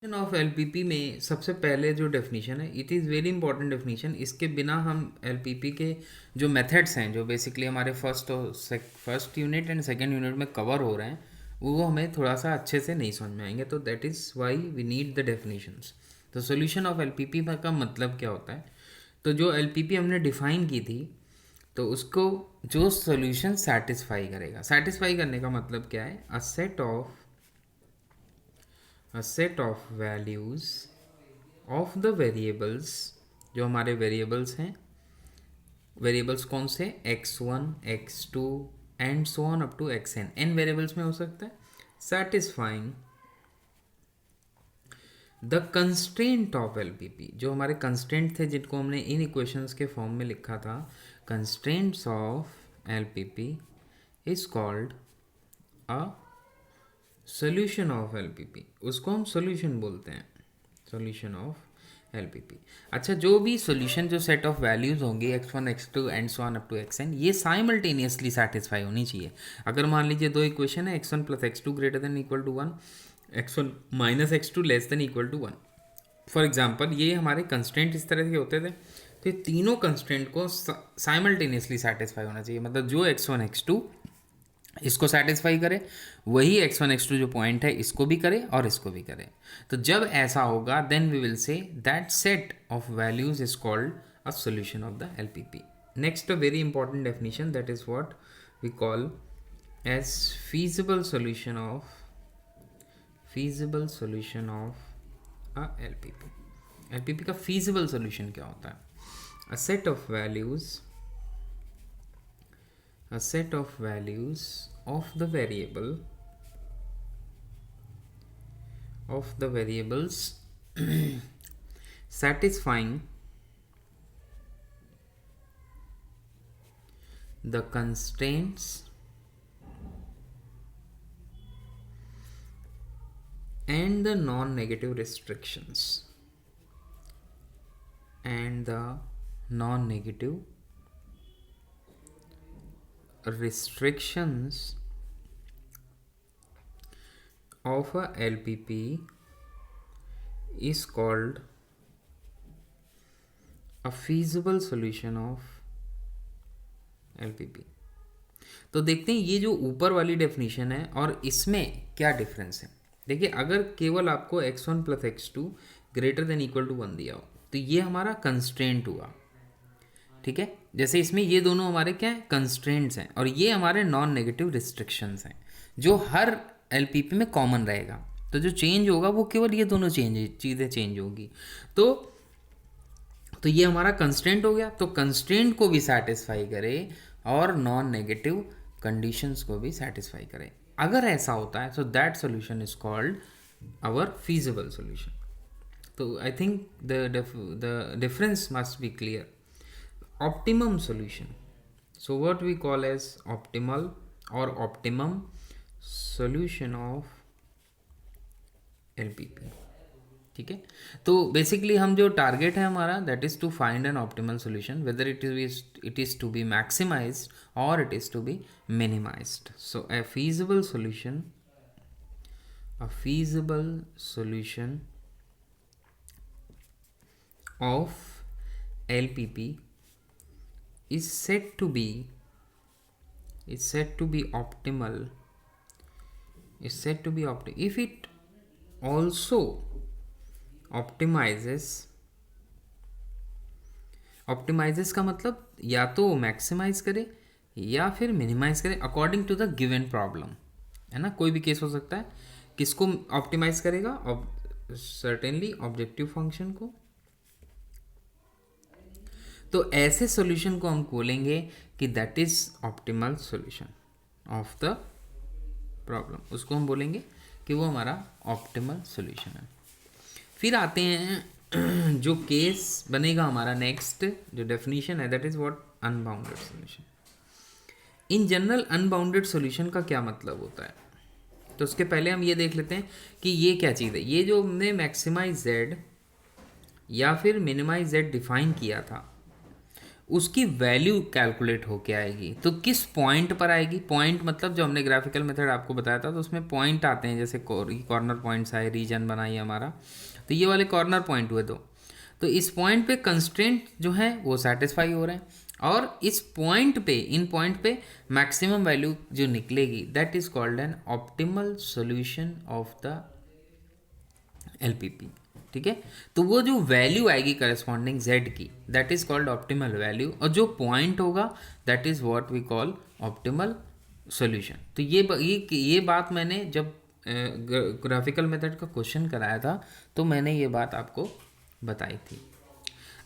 Of LPP में सबसे पहले जो डेफिनेशन है, it is very important definition. इसके बिना हम एलपीपी के जो मेथड्स हैं, जो बेसिकली हमारे first unit and second unit में कवर हो रहे हैं, वो हमें थोड़ा सा अच्छे से नहीं समझ में आएंगे। तो that is why we need the definitions. तो सोल्यूशन ऑफ एलपीपी का मतलब क्या होता है? तो जो एलपीपी हमने डिफाइन की थी, तो उसको जो सोल्यूशन सेटिस्फाई करेगा, सेटिस्फाई करने का मतलब क्या है? a set of values of the variables, जो हमारे वेरिएबल्स हैं, वेरिएबल्स कौन से? x1 x2 and so on up to xn, n variables में हो सकता है, satisfying the constraint of LPP. जो हमारे कंस्ट्रेंट थे जिनको हमने इन इक्वेशंस के फॉर्म में लिखा था, constraints of LPP is called a solution of LPP. उसको हम सोल्यूशन बोलते हैं, सोल्यूशन ऑफ एलपीपी। अच्छा, जो भी सोल्यूशन, जो सेट ऑफ वैल्यूज होंगे x1 x2 and so on up to xn, ये साइमल्टेनियसली सेटिस्फाई होनी चाहिए। अगर मान लीजिए दो इक्वेशन है, x1 plus x2 greater than equal to 1, x1 minus x2 less than equal to 1, for example, ये हमारे कंस्टेंट इस तरह के होते थे। तो ये तीनों कंस्टेंट को साइमल्टेनियसली सेटिस्फाई होना चाहिए। मतलब जो x1 x2 इसको सेटिस्फाई करे, वही x1 x2 जो पॉइंट है इसको भी करे और इसको भी करे। तो जब ऐसा होगा, then we will say that set of values is called a solution of the LPP. Next, a very important definition, that is what we call as feasible solution of a LPP। LPP का feasible solution क्या होता है? A set of values of the variables satisfying the constraints and the non-negative restrictions of a LPP is called a feasible solution of LPP। तो देखते हैं ये जो ऊपर वाली डेफिनेशन है और इसमें क्या डिफरेंस है। देखिए, अगर केवल आपको x1 plus x2 greater than equal to 1 दिया हो, तो ये हमारा कंस्ट्रेंट हुआ, ठीक है। जैसे इसमें ये दोनों हमारे क्या है? कंस्ट्रेंट्स हैं, और ये हमारे नॉन नेगेटिव रिस्ट्रिक्शंस हैं, जो हर एलपीपी में कॉमन रहेगा। तो जो चेंज होगा वो केवल ये दोनों चीज़ें चेंज होगी। तो ये हमारा कंस्ट्रेंट हो गया। तो कंस्ट्रेंट को भी सेटिस्फाई करे और नॉन नेगेटिव कंडीशंस को भी सेटिस्फाई करे। अगर ऐसा होता है, तो that solution is called our feasible solution. तो I think the difference must be clear. Optimum solution, so what we call as optimal or optimum solution of LPP, ठीक है। तो बेसिकली हम जो टारगेट है हमारा, that is to find an optimal solution, whether it is to be maximised और it is to be minimised. So a feasible solution of LPP is said to be optimal if it also optimizes का मतलब या तो maximise करे या फिर minimise करे according to the given problem, है ना। कोई भी केस हो सकता है। किसको ऑप्टिमाइज करेगा? सर्टेनली ऑब्जेक्टिव फंक्शन को। तो ऐसे सॉल्यूशन को हम बोलेंगे कि that is optimal solution of the problem. उसको हम बोलेंगे कि वो हमारा ऑप्टिमल सॉल्यूशन है। फिर आते हैं जो केस बनेगा हमारा, नेक्स्ट जो डेफिनेशन है, that is what unbounded solution. In general unbounded solution का क्या मतलब होता है? तो उसके पहले हम ये देख लेते हैं कि ये क्या चीज़ है। ये जो हमने मैक्सिमाइज जेड या फिर मिनिमाइज जेड डिफाइन किया था, उसकी वैल्यू कैलकुलेट होके आएगी। तो किस पॉइंट पर आएगी? पॉइंट मतलब जो हमने ग्राफिकल मेथड आपको बताया था, तो उसमें पॉइंट आते हैं, जैसे कॉर्नर पॉइंट्स आए, रीजन बनाइए हमारा, तो ये वाले कॉर्नर पॉइंट हुए दो। तो इस पॉइंट पे कंस्ट्रेंट जो है वो सेटिस्फाई हो रहे हैं, और इस पॉइंट पे, इन पॉइंट पे मैक्सिमम वैल्यू जो निकलेगी, that is called an optimal solution of the LPP. ठीक है, तो वो जो वैल्यू आएगी करस्पॉन्डिंग z की, that is called optimal value, और जो पॉइंट होगा that is what we call optimal solution. तो ये बात मैंने जब ग्राफिकल मेथड का क्वेश्चन कराया था तो मैंने ये बात आपको बताई थी।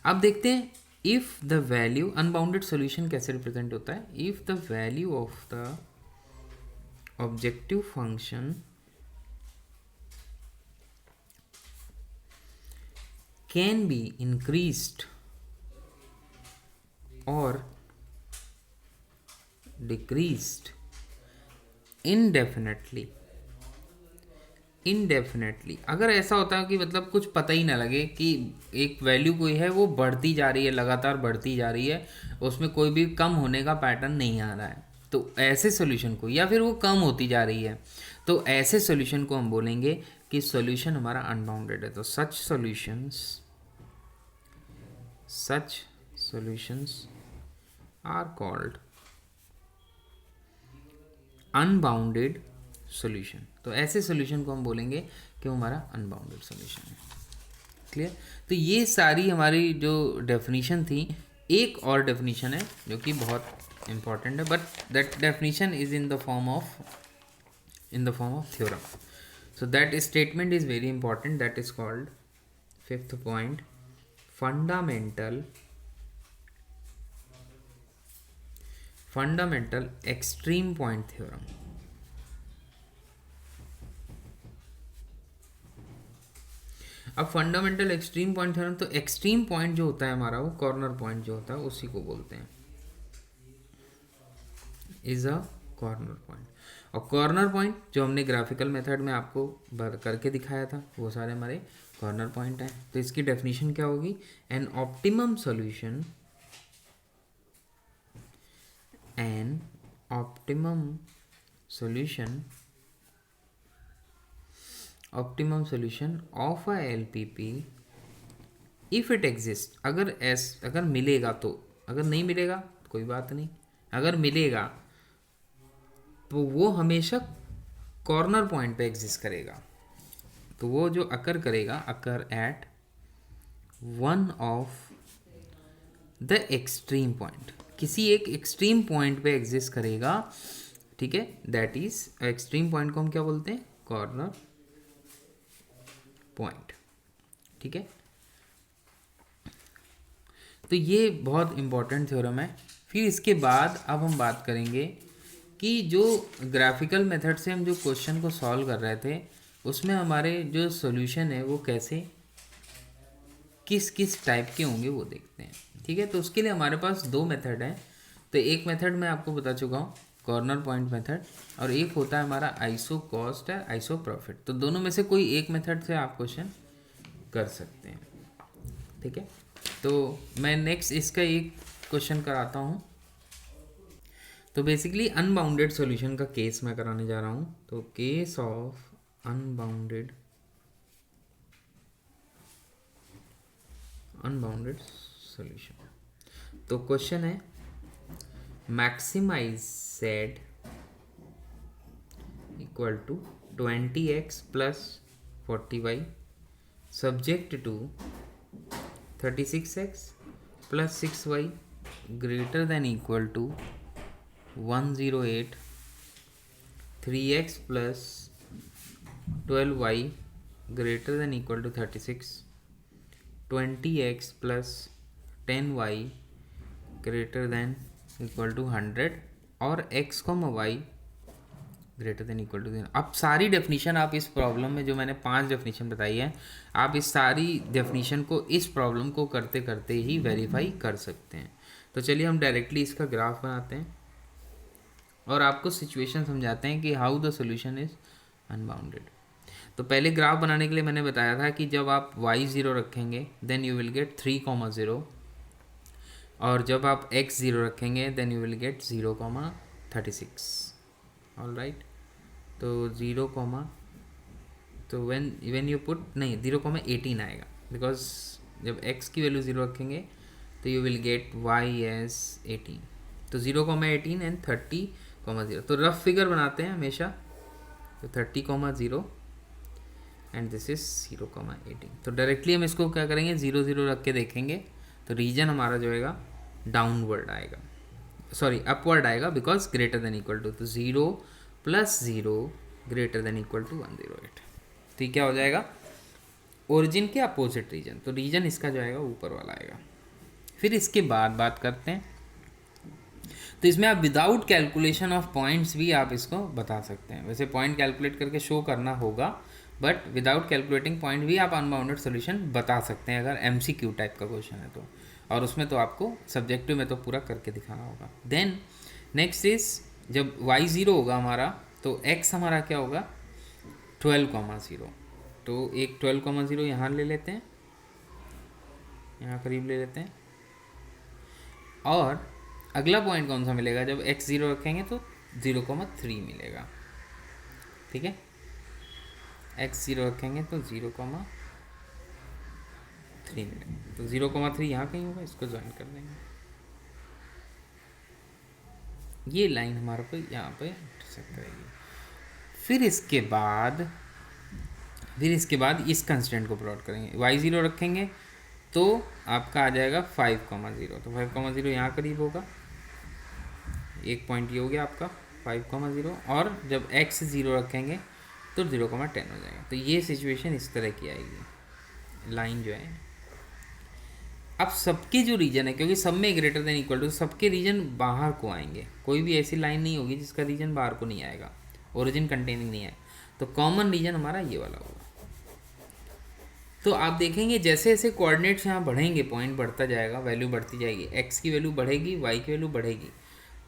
अब देखते हैं if the value, unbounded solution कैसे रिप्रेजेंट होता है। If the value of the objective function can be increased or decreased indefinitely। अगर ऐसा होता है कि मतलब कुछ पता ही ना लगे कि एक वैल्यू कोई है वो बढ़ती जा रही है, लगातार बढ़ती जा रही है, उसमें कोई भी कम होने का पैटर्न नहीं आ रहा है, तो ऐसे सॉल्यूशन को, या फिर वो कम होती जा रही है, तो ऐसे सॉल्यूशन को हम बोलेंगे कि सॉल्यूशन हमारा अनबाउंडेड है। तो such solutions are called unbounded solution. तो ऐसे सॉल्यूशन को हम बोलेंगे कि वो हमारा अनबाउंडेड सॉल्यूशन है। क्लियर? तो ये सारी हमारी जो डेफिनेशन थी, एक और डेफिनेशन है जो कि बहुत इंपॉर्टेंट है, but that definition is in the form of theorem. So that statement is very important, that is called, fifth point, fundamental extreme point theorem. अब फंडामेंटल एक्सट्रीम पॉइंट थ्योरम, तो एक्सट्रीम पॉइंट जो होता है हमारा, वो corner point जो होता है उसी को बोलते हैं, इज अ कॉर्नर पॉइंट। और कॉर्नर पॉइंट जो हमने ग्राफिकल मेथड में आपको करके दिखाया था, वो सारे हमारे कॉर्नर पॉइंट हैं। तो इसकी डेफिनेशन क्या होगी? An optimum solution, an optimum solution of a LPP if it exist. अगर मिलेगा तो, अगर नहीं मिलेगा तो कोई बात नहीं, अगर मिलेगा तो वो हमेशा कॉर्नर पॉइंट पे एग्जिस्ट करेगा। तो वो जो अकर करेगा, occur at one of the extreme point, किसी एक एक्सट्रीम पॉइंट पे एग्जिस्ट करेगा। ठीक है, दैट इज एक्सट्रीम पॉइंट को हम क्या बोलते हैं? Corner point. ठीक है, तो ये बहुत इंपॉर्टेंट थ्योरम है। फिर इसके बाद अब हम बात करेंगे कि जो ग्राफिकल मेथड से हम जो क्वेश्चन को सॉल्व कर रहे थे, उसमें हमारे जो सॉल्यूशन है वो कैसे, किस किस टाइप के होंगे वो देखते हैं। ठीक है, तो उसके लिए हमारे पास दो मेथड हैं। तो एक मेथड मैं आपको बता चुका हूँ, कॉर्नर पॉइंट मेथड, और एक होता है हमारा आइसो कॉस्ट है, आइसो प्रॉफिट। तो दोनों में से कोई एक मेथड से आप क्वेश्चन कर सकते हैं। ठीक है, तो मैं नेक्स्ट इसका एक क्वेश्चन कराता हूँ। तो बेसिकली अनबाउंडेड सॉल्यूशन का केस मैं कराने जा रहा हूँ। तो केस ऑफ अनबाउंडेड सॉल्यूशन। तो क्वेश्चन है, maximise z equal to 20x plus 40y subject to 36x plus 6y greater than equal to 108, 3x plus 12y greater than equal to 36, 20x plus 10y greater than equal to 100, और x y greater than equal to 0। अब सारी definition आप इस problem में, जो मैंने 5 definition बताई है, आप इस सारी डेफिनेशन को इस प्रॉब्लम को करते करते ही वेरीफाई कर सकते हैं। तो चलिए हम डायरेक्टली इसका ग्राफ बनाते हैं और आपको सिचुएशन समझाते हैं कि how the solution is unbounded. तो पहले ग्राफ बनाने के लिए मैंने बताया था कि जब आप y0 रखेंगे देन यू विल गेट 3, 0, और जब आप x 0 रखेंगे then you will get 0,36। All right, तो 0, तो व्हेन यू पुट नहीं 0,18 आएगा, बिकॉज जब x की वैल्यू 0 रखेंगे तो you will get y as 18। तो 0,18 एंड 30,0। तो रफ फिगर बनाते हैं हमेशा, तो 30,0 एंड दिस इज 0,18। तो डायरेक्टली हम इसको क्या करेंगे, 0 0 रख के देखेंगे तो रीजन हमारा जो आएगा डाउनवर्ड आएगा, सॉरी अपवर्ड आएगा, because greater than equal to, तो 0 + 0 ग्रेटर देन इक्वल टू 108। तो ये क्या हो जाएगा, ओरिजिन के अपोजिट रीजन, तो रीजन इसका जो आएगा ऊपर वाला आएगा। फिर इसके बाद बात करते हैं, तो इसमें आप विदाउट कैलकुलेशन ऑफ पॉइंट्स भी आप इसको बता सकते हैं। वैसे पॉइंट कैलकुलेट करके शो करना होगा, बट विदाउट कैलकुलेटिंग पॉइंट भी आप अनबाउंडेड सोल्यूशन बता सकते हैं अगर MCQ टाइप का क्वेश्चन है तो, और उसमें तो आपको सब्जेक्टिव में तो पूरा करके दिखाना होगा। देन नेक्स्ट इज जब y 0 होगा हमारा, तो x हमारा क्या होगा 12,0। तो एक 12,0 यहाँ ले लेते हैं, यहाँ करीब ले लेते हैं, और अगला पॉइंट कौन सा मिलेगा, जब x 0 रखेंगे तो 0,3 मिलेगा। ठीक है, x 0 रखेंगे तो 0,3 मिलेगा, तो 0,3 यहाँ कहीं होगा, इसको ज्वाइन कर देंगे। ये लाइन हमारे को यहाँ पे इंटरसेक्ट करेगी। फिर इसके बाद इस कंस्टेंट को प्लॉट करेंगे, y 0 रखेंगे तो आपका आ जाएगा 5,0। तो 5,0 यहाँ करीब होगा, एक पॉइंट ये हो गया आपका 5,0, और जब x 0 रखेंगे तो 0,10 हो जाएगा। तो ये सिचुएशन इस तरह की आएगी लाइन जो है। अब सबके जो रीजन है, क्योंकि सब में ग्रेटर देन इक्वल टू, सबके रीजन बाहर को आएंगे, कोई भी ऐसी लाइन नहीं होगी जिसका रीजन बाहर को नहीं आएगा, ओरिजिन कंटेनिंग नहीं है, तो कॉमन रीजन हमारा ये वाला होगा। तो आप देखेंगे जैसे जैसे कोऑर्डिनेट्स यहाँ बढ़ेंगे, पॉइंट बढ़ता जाएगा, वैल्यू बढ़ती जाएगी, x की वैल्यू बढ़ेगी, y की वैल्यू बढ़ेगी,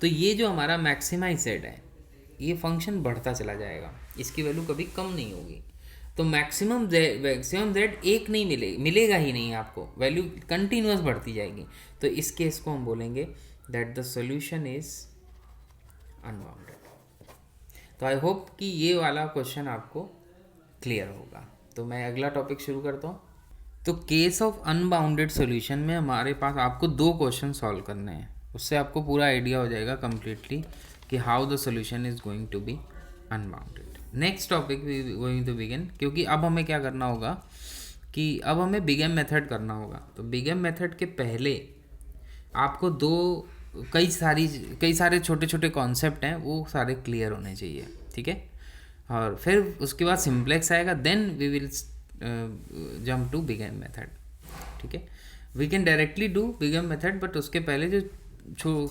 तो ये जो हमारा मैक्सिमाइज z है ये फंक्शन बढ़ता चला जाएगा, इसकी वैल्यू कभी कम नहीं होगी। तो मैक्सिमम z एक नहीं मिलेगा ही नहीं आपको, वैल्यू कंटिन्यूस बढ़ती जाएगी। तो इस केस को हम बोलेंगे that the solution is unbounded. तो आई होप कि ये वाला क्वेश्चन आपको क्लियर होगा। तो मैं अगला टॉपिक शुरू करता हूँ। तो केस ऑफ अनबाउंडेड सॉल्यूशन में हमारे पास आपको 2 क्वेश्चन सॉल्व करने हैं, उससे आपको पूरा आइडिया हो जाएगा कम्प्लीटली कि how the solution is going to be unbounded. Next topic we going to begin, क्योंकि अब हमें क्या करना होगा कि अब हमें बिग एम मेथड करना होगा। तो बिग एम मेथड के पहले आपको कई सारे छोटे छोटे कॉन्सेप्ट हैं, वो सारे क्लियर होने चाहिए। ठीक है, और फिर उसके बाद सिंप्लेक्स आएगा, then we will jump to big M method. ठीक है, we can directly do big M method, but उसके पहले जो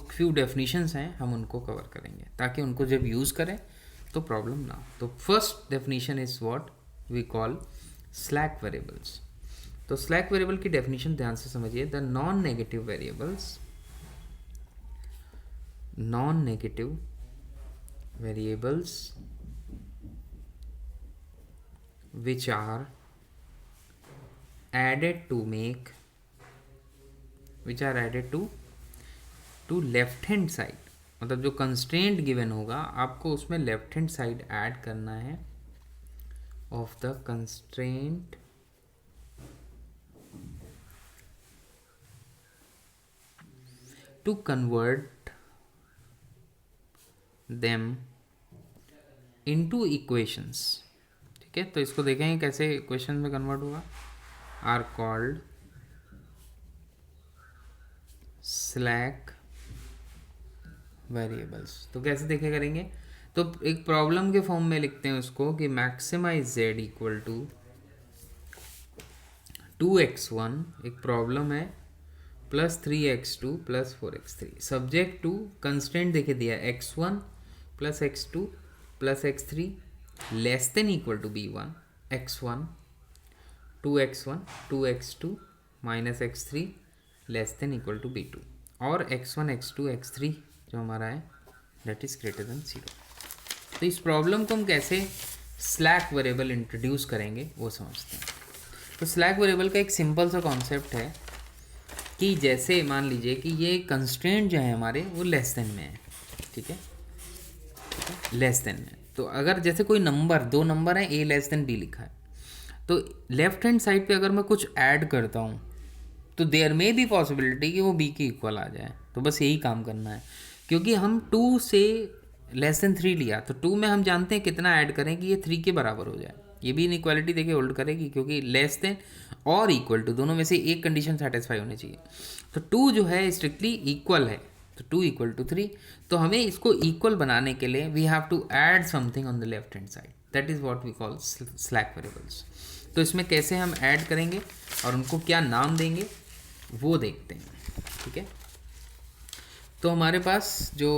फ्यू डेफिनेशंस हैं हम उनको कवर करेंगे, ताकि उनको जब यूज़ करें तो प्रॉब्लम ना हो। तो first definition is what we call slack variables. तो स्लैक वेरिएबल की डेफिनेशन ध्यान से समझिए, the non negative variables which are added to left hand side, मतलब जो कंस्ट्रेंट गिवन होगा आपको उसमें लेफ्ट हैंड साइड ऐड करना है of the constraint to convert them into equations. ठीक है, तो इसको देखेंगे कैसे इक्वेशन में कन्वर्ट होगा, आर कॉल्ड स्लैक वेरिएबल्स। तो कैसे देखे करेंगे, तो एक प्रॉब्लम के फॉर्म में लिखते हैं उसको कि maximise z equal to 2x1, एक प्रॉब्लम है, plus 3x2 plus 4x3, subject to constant देखे दिया x1 plus x2 plus x3 less than equal to b1, x1 2x1 2x2 minus x3 less than equal to b2, और x1 x2 x3 जो हमारा है that is greater than 0। तो इस problem को हम कैसे स्लैक वेरिएबल इंट्रोड्यूस करेंगे वो समझते हैं। तो स्लैक वेरिएबल का एक सिंपल सा कॉन्सेप्ट है कि जैसे मान लीजिए कि ये कंस्ट्रेंट जो है हमारे वो लेस देन में है, ठीक है, लेस देन में। तो अगर जैसे कोई नंबर, दो नंबर है, ए लेस देन बी लिखा है, तो लेफ्ट हैंड साइड पे अगर मैं कुछ ऐड करता हूँ तो देयर में भी पॉसिबिलिटी कि वो बी के इक्वल आ जाए। तो बस यही काम करना है, क्योंकि हम 2 से लेस देन 3 लिया, तो 2 में हम जानते हैं कितना ऐड करें कि ये 3 के बराबर हो जाए। ये भी इनइक्वालिटी देखिए होल्ड करेगी, क्योंकि लेस देन और इक्वल टू दोनों में से एक कंडीशन सेटिस्फाई होनी चाहिए। तो 2 जो है स्ट्रिक्टली इक्वल है, तो 2 इक्वल टू 3। तो हमें इसको इक्वल बनाने के लिए we have to add something on the left hand side, that is what we call slack variables. तो इसमें कैसे हम ऐड करेंगे और उनको क्या नाम देंगे वो देखते हैं, ठीक है। तो हमारे पास जो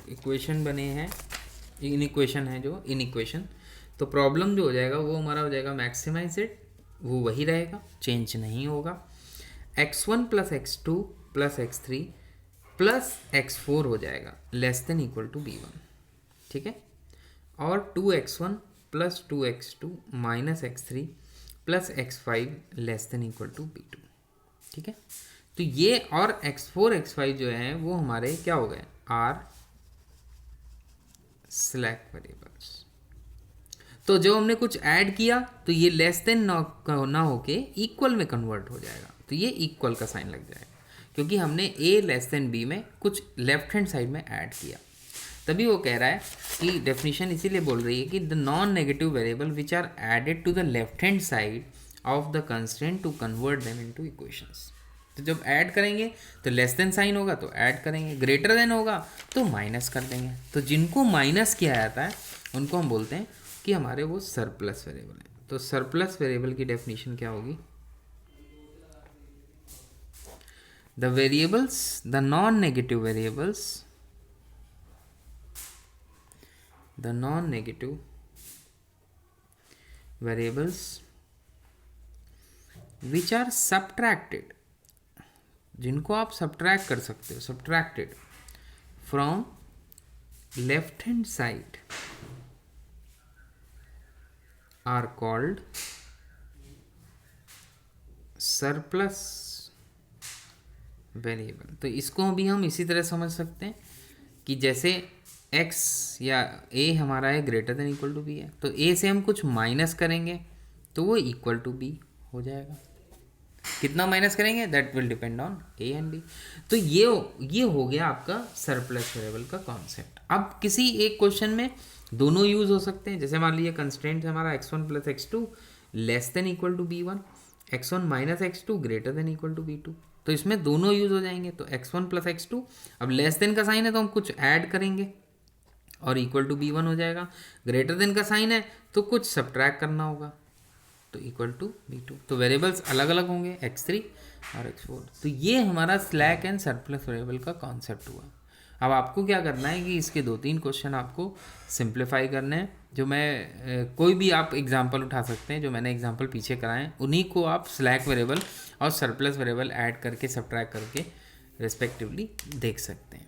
इक्वेशन बने हैं, इन इक्वेशन है जो इन इक्वेशन, तो प्रॉब्लम जो हो जाएगा वो हमारा हो जाएगा मैक्सिमाइज इट, वो वही रहेगा, चेंज नहीं होगा। x1 plus x2 plus x3 plus x4 हो जाएगा less than equal to b1, ठीक है। और 2x1 plus 2x2 minus x3 plus x5 less than equal to b2, ठीक है। तो ये और x4 x5 जो है वो हमारे क्या हो गए, आर स्लैक वेरिएबल्स। तो जब हमने कुछ ऐड किया तो ये लेस देन ना होके इक्वल में कन्वर्ट हो जाएगा, तो ये इक्वल का साइन लग जाएगा, क्योंकि हमने ए लेस देन बी में कुछ लेफ्ट हैंड साइड में ऐड किया। तभी वो कह रहा है कि डेफिनेशन इसीलिए बोल रही है कि the non negative variable which are added to the left hand side of the constraint to convert them into equations. तो जब ऐड करेंगे तो लेस देन साइन होगा तो ऐड करेंगे, ग्रेटर देन होगा तो माइनस कर देंगे। तो जिनको माइनस किया जाता है उनको हम बोलते हैं कि हमारे वो सरप्लस वेरिएबल है। तो सरप्लस वेरिएबल की डेफिनेशन क्या होगी, the variables, the non negative variables, the non negative variables which are subtracted, जिनको आप सब्ट्रैक्ट कर सकते हो, subtracted from left hand side are called surplus variable. तो इसको भी हम इसी तरह समझ सकते हैं कि जैसे x या a हमारा है greater than equal to b है, तो a से हम कुछ माइनस करेंगे तो वो इक्वल टू b हो जाएगा। कितना माइनस करेंगे that will depend on a and b। तो ये हो गया आपका सरप्लस वेरिएबल का कॉन्सेप्ट। अब किसी एक क्वेश्चन में दोनों यूज हो सकते हैं, जैसे मान लीजिए कंस्ट्रेंट है हमारा x1 plus x2 less than equal to b1, x1 minus x2 greater than equal to b2, तो इसमें दोनों यूज हो जाएंगे। तो x1 प्लस x2, अब लेस देन का साइन है तो हम कुछ ऐड करेंगे और इक्वल टू b1 हो जाएगा, ग्रेटर देन का साइन है तो कुछ सब्ट्रैक्ट करना होगा तो इक्वल टू b2। तो वेरिएबल्स अलग अलग होंगे x3 और x4। तो ये हमारा स्लैक एंड सरप्लस वेरिएबल का कॉन्सेप्ट हुआ। अब आपको क्या करना है कि इसके 2-3 क्वेश्चन आपको सिंप्लीफाई करने हैं, जो मैं कोई भी आप एग्जांपल उठा सकते हैं, जो मैंने एग्जांपल पीछे कराए हैं उन्हीं को आप स्लैक वेरिएबल और सरप्लस वेरिएबल ऐड करके सब्ट्रैक्ट करके रिस्पेक्टिवली देख सकते हैं।